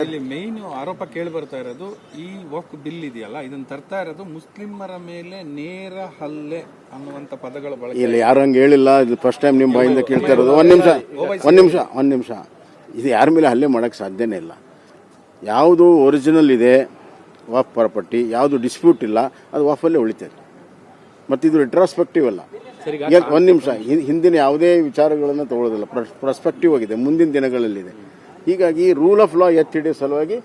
ಇಲ್ಲಿ ಮೇನ್ ಆರೋಪ ಕೇಳಿ ಬರ್ತಾ ಇರೋದು ಈ ವಕ್ಫ್ ಬಿಲ್ ಇದೆಯಲ್ಲ, ಇದನ್ನ ತರ್ತಾ ಇರೋದು ಮುಸ್ಲಿಮರ ಮೇಲೆ ನೇರ ಹಲ್ಲೆ ಅನ್ನುವಂತ ಪದಗಳ ಬಳಕೆ. ಇಲ್ಲ, ಯಾರು ಹಂಗೆ ಹೇಳಿಲ್ಲ. ಇದು ಫಸ್ಟ್ ಟೈಮ್ ನಿಮ್ಮ ಬಾಯಿಂದ ಕೇಳ್ತಾ ಇರೋದು. ಒಂದ್ ನಿಮಿಷ ಇದು ಯಾರ ಮೇಲೆ ಹಲ್ಲೆ ಮಾಡಕ್ ಸಾಧ್ಯನೇ ಇಲ್ಲ. ಯಾವುದು ಒರಿಜಿನಲ್ ಇದೆ ವಕ್ಫ್ ಪ್ರಾಪರ್ಟಿ, ಯಾವುದು ಡಿಸ್ಪ್ಯೂಟ್ ಇಲ್ಲ, ಅದು ವಕ್ಫಲ್ಲೇ ಉಳಿತದೆ. ಮತ್ತು ಇದು ರಿಟ್ರಾಸ್ಪೆಕ್ಟಿವ್ ಅಲ್ಲ. ಒಂದ್ ನಿಮಿಷ, ಹಿಂದಿನ ಯಾವುದೇ ವಿಚಾರಗಳನ್ನು ತಗೊಳ್ಳೋದಿಲ್ಲ, ಪ್ರಾಸ್ಪೆಕ್ಟಿವ್ ಆಗಿದೆ, ಮುಂದಿನ ದಿನಗಳಲ್ಲಿದೆ. ಹೀಗಾಗಿ ರೂಲ್ ಆಫ್ ಲಾ ಎತ್ತಿಡಿಯೋ ಸಲುವಾಗಿ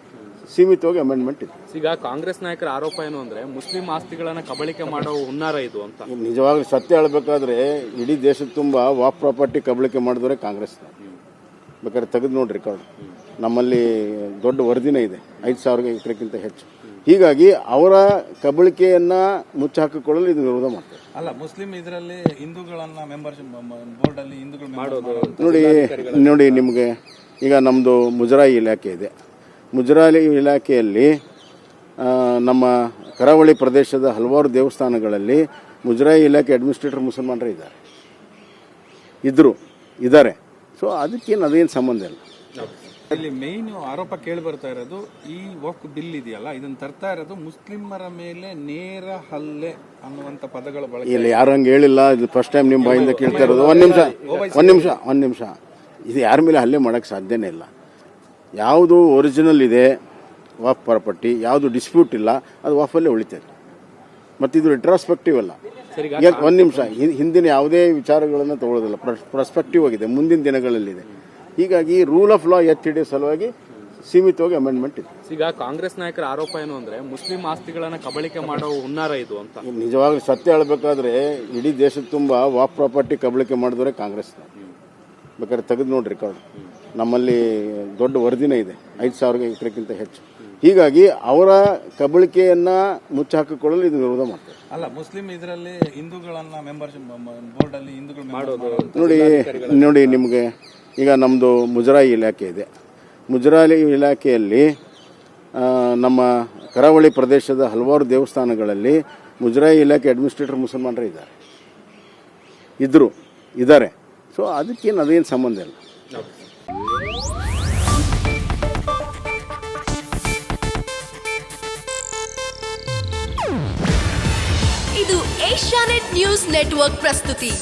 ಸೀಮಿತವಾಗಿ ಅಮೆಂಡ್ಮೆಂಟ್ ಇದೆ. ಈಗ ಕಾಂಗ್ರೆಸ್ ನಾಯಕರ ಆರೋಪ ಏನು ಅಂದ್ರೆ ಮುಸ್ಲಿಂ ಆಸ್ತಿಗಳನ್ನ ಕಬಳಿಕೆ ಮಾಡೋ ಹುನ್ನಾರ ಇದು ಅಂತ. ನಿಜವಾಗ್ಲೂ ಸತ್ಯ ಹೇಳಬೇಕಾದ್ರೆ ಇಡೀ ದೇಶದ ತುಂಬ ವಕ್ಫ್ ಪ್ರಾಪರ್ಟಿ ಕಬಳಿಕೆ ಮಾಡಿದವರೇ ಕಾಂಗ್ರೆಸ್. ಬೇಕಾದ್ರೆ ತೆಗೆದು ನೋಡ್ರಿ ರೆಕಾರ್ಡ್. ನಮ್ಮಲ್ಲಿ ದೊಡ್ಡ ವರದಿನೇ ಇದೆ, 5,000 ಎಕರೆಗಿಂತ ಹೆಚ್ಚು. ಹೀಗಾಗಿ ಅವರ ಕಬಳಿಕೆಯನ್ನ ಮುಚ್ಚಾಕಿಕೊಳ್ಳಲು ಇದು ವಿರೋಧ ಮಾಡ್ತಾರೆ. ಅಲ್ಲ, ಮುಸ್ಲಿಂ ಇದರಲ್ಲಿ ಹಿಂದೂಗಳನ್ನ ಮೆಂಬರ್ಶಿಪ್ ಬೋರ್ಡ್ ಅಲ್ಲಿ ಹಿಂದೂಗಳು ಮಾಡೋದು ನೋಡಿ. ನಿಮಗೆ ಈಗ ನಮ್ಮದು ಮುಜರಾಯಿ ಇಲಾಖೆ ಇದೆ. ಮುಜರಾಯಿ ಇಲಾಖೆಯಲ್ಲಿ ನಮ್ಮ ಕರಾವಳಿ ಪ್ರದೇಶದ ಹಲವಾರು ದೇವಸ್ಥಾನಗಳಲ್ಲಿ ಮುಜರಾಯಿ ಇಲಾಖೆ ಅಡ್ಮಿನಿಸ್ಟ್ರೇಟರ್ ಮುಸಲ್ಮಾನರೇ ಇದ್ದಾರೆ. ಸೊ ಅದಕ್ಕೇನು ಅದೇನು ಸಂಬಂಧ ಇಲ್ಲ. ಇಲ್ಲಿ ಮೇನ್ ಆರೋಪ ಕೇಳಿ ಬರ್ತಾ ಇರೋದು ಈ ವಕ್ಫ್ ಬಿಲ್ ಇದೆಯಲ್ಲ, ಇದನ್ನ ತರ್ತಾ ಇರೋದು ಮುಸ್ಲಿಮರ ಮೇಲೆ ನೇರ ಹಲ್ಲೆ ಅನ್ನುವಂತ ಪದಗಳ ಬಳಕೆ. ಇಲ್ಲ, ಯಾರು ಹಂಗೆ ಹೇಳಿಲ್ಲ. ಇದು ಫಸ್ಟ್ ಟೈಮ್ ನಿಮ್ಮ ಬಾಯಿಂದ ಕೇಳ್ತಾ ಇರೋದು. ಒಂದ್ ನಿಮಿಷ ಇದು ಯಾರ ಮೇಲೆ ಹಲ್ಲೆ ಮಾಡಕ್ ಸಾಧ್ಯನೇ ಇಲ್ಲ. ಯಾವುದು ಒರಿಜಿನಲ್ ಇದೆ ವಕ್ಫ್ ಪ್ರಾಪರ್ಟಿ, ಯಾವುದು ಡಿಸ್ಪ್ಯೂಟ್ ಇಲ್ಲ, ಅದು ವಕ್ಫಲ್ಲೇ ಉಳಿತದೆ. ಮತ್ತು ಇದು ರಿಟ್ರಾಸ್ಪೆಕ್ಟಿವ್ ಅಲ್ಲ. ಒಂದ್ ನಿಮಿಷ, ಹಿಂದಿನ ಯಾವುದೇ ವಿಚಾರಗಳನ್ನು ತಗೊಳ್ಳೋದಿಲ್ಲ, ಪ್ರಾಸ್ಪೆಕ್ಟಿವ್ ಆಗಿದೆ, ಮುಂದಿನ ದಿನಗಳಲ್ಲಿದೆ. ಹೀಗಾಗಿ ರೂಲ್ ಆಫ್ ಲಾ ಎತ್ತಿಡಿಯೋ ಸಲುವಾಗಿ ಸೀಮಿತವಾಗಿ ಅಮೆಂಡ್ಮೆಂಟ್ ಇದೆ. ಈಗ ಕಾಂಗ್ರೆಸ್ ನಾಯಕರ ಆರೋಪ ಏನು ಅಂದ್ರೆ ಮುಸ್ಲಿಂ ಆಸ್ತಿಗಳನ್ನ ಕಬಳಿಕೆ ಮಾಡೋ ಹುನ್ನಾರ ಇದು ಅಂತ. ನಿಜವಾಗ್ಲೂ ಸತ್ಯ ಹೇಳಬೇಕಾದ್ರೆ ಇಡೀ ದೇಶದ ತುಂಬ ವಕ್ಫ್ ಪ್ರಾಪರ್ಟಿ ಕಬಳಿಕೆ ಮಾಡಿದವರೇ ಕಾಂಗ್ರೆಸ್. ಬೇಕಾದ್ರೆ ತೆಗೆದು ನೋಡ್ರಿ ರೆಕಾರ್ಡ್. ನಮ್ಮಲ್ಲಿ ದೊಡ್ಡ ವರದಿನೇ ಇದೆ, 5,000 ಎಕರೆಗಿಂತ ಹೆಚ್ಚು. ಹೀಗಾಗಿ ಅವರ ಕಬಳಿಕೆಯನ್ನ ಮುಚ್ಚಾಕಿಕೊಳ್ಳಲು ಇದು ವಿರೋಧ ಮಾಡ್ತಾರೆ. ಅಲ್ಲ, ಮುಸ್ಲಿಂ ಇದರಲ್ಲಿ ಹಿಂದೂಗಳನ್ನ ಮೆಂಬರ್ಶಿಪ್ ಬೋರ್ಡ್ ಅಲ್ಲಿ ಹಿಂದೂಗಳು ಮಾಡೋದು ನೋಡಿ. ನಿಮಗೆ ಈಗ ನಮ್ಮದು ಮುಜರಾಯಿ ಇಲಾಖೆ ಇದೆ. ಮುಜರಾಯಿ ಇಲಾಖೆಯಲ್ಲಿ ನಮ್ಮ ಕರಾವಳಿ ಪ್ರದೇಶದ ಹಲವಾರು ದೇವಸ್ಥಾನಗಳಲ್ಲಿ ಮುಜರಾಯಿ ಇಲಾಖೆ ಅಡ್ಮಿನಿಸ್ಟ್ರೇಟರ್ ಮುಸಲ್ಮಾನರೇ ಇದ್ದಾರೆ. ಸೊ ಅದಕ್ಕೇನು ಅದೇನು ಸಂಬಂಧ ಇಲ್ಲ. ಇದು ಏಷ್ಯಾನೆಟ್ ನ್ಯೂಸ್ ನೆಟ್ವರ್ಕ್ ಪ್ರಸ್ತುತಿ.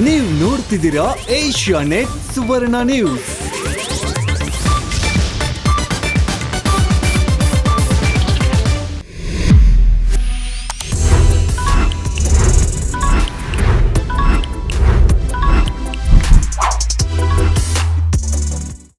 ನೀವು ನೋಡ್ತಿದ್ದೀರಾ ಏಷ್ಯಾನೆಟ್ ಸುವರ್ಣ ನ್ಯೂಸ್.